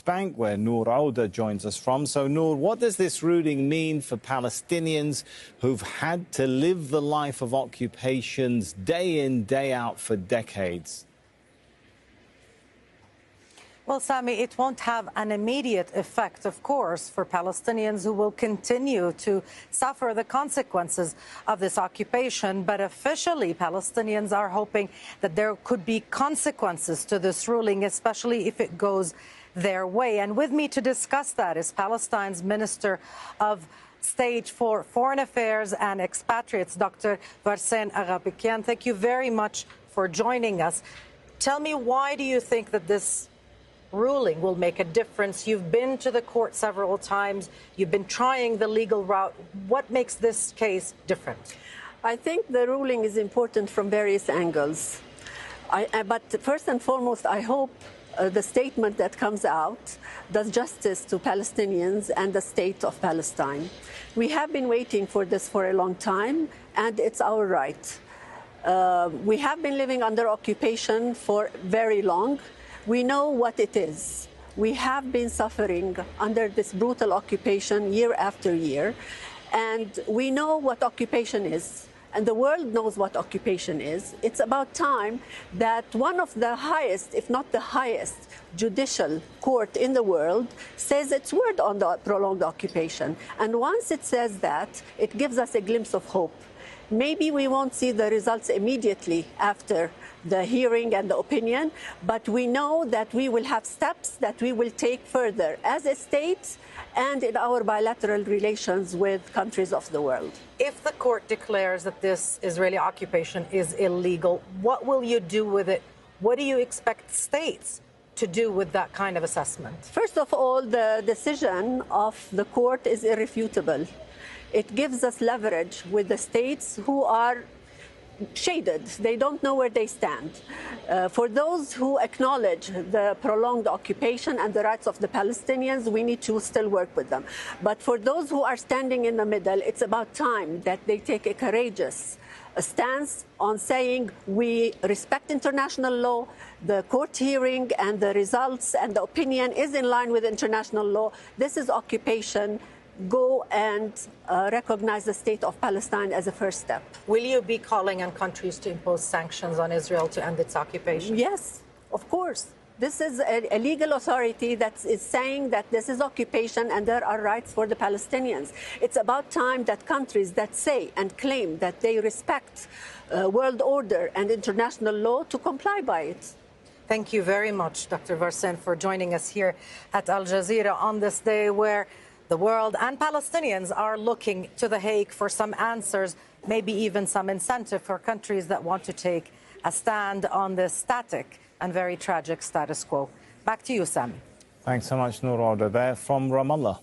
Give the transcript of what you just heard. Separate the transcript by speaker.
Speaker 1: Bank, where Noor Auda joins us from. So, Noor, what does this ruling mean for Palestinians who've had to live the life of occupations day in, day out for decades?
Speaker 2: Well, Sami, it won't have an immediate effect, of course, for Palestinians who will continue to suffer the consequences of this occupation. But officially, Palestinians are hoping that there could be consequences to this ruling, especially if it goes their way. And with me to discuss that is Palestine's Minister of State for Foreign Affairs and Expatriates, Dr. Varsen Aghabekian. Thank you very much for joining us. Tell me, why do you think that this ruling will make a difference? You've been to the court several times. You've been trying the legal route. What makes this case different?
Speaker 3: I think the ruling is important from various angles. But first and foremost, I hope the statement that comes out does justice to Palestinians and the state of Palestine. We have been waiting for this for a long time, and it's our right. We have been living under occupation for very long. We know what it is. We have been suffering under this brutal occupation year after year, and we know what occupation is. And the world knows what occupation is. It's about time that one of the highest, if not the highest, judicial court in the world says its word on the prolonged occupation. And once it says that, it gives us a glimpse of hope. Maybe we won't see the results immediately after the hearing and the opinion, but we know that we will have steps that we will take further as a state and in our bilateral relations with countries of the world.
Speaker 2: If the court declares that this Israeli occupation is illegal, what will you do with it? What do you expect states to do with that kind of assessment?
Speaker 3: First of all, the decision of the court is irrefutable. It gives us leverage with the states who are shaded. They don't know where they stand. For those who acknowledge the prolonged occupation and the rights of the Palestinians, we need to still work with them. But for those who are standing in the middle, it's about time that they take a courageous stance on saying we respect international law, the court hearing and the results and the opinion is in line with international law. This is occupation. Go and recognize the state of Palestine as a first step.
Speaker 2: Will you be calling on countries to impose sanctions on Israel to end its occupation?
Speaker 3: Yes, of course. This is a legal authority that is saying that this is occupation and there are rights for the Palestinians. It's about time that countries that say and claim that they respect world order and international law to comply by it.
Speaker 2: Thank you very much, Dr. Varsen, for joining us here at Al Jazeera on this day where the world and Palestinians are looking to The Hague for some answers, maybe even some incentive for countries that want to take a stand on this static and very tragic status quo. Back to you, Sami.
Speaker 1: Thanks so much, Noor Auda, there from Ramallah.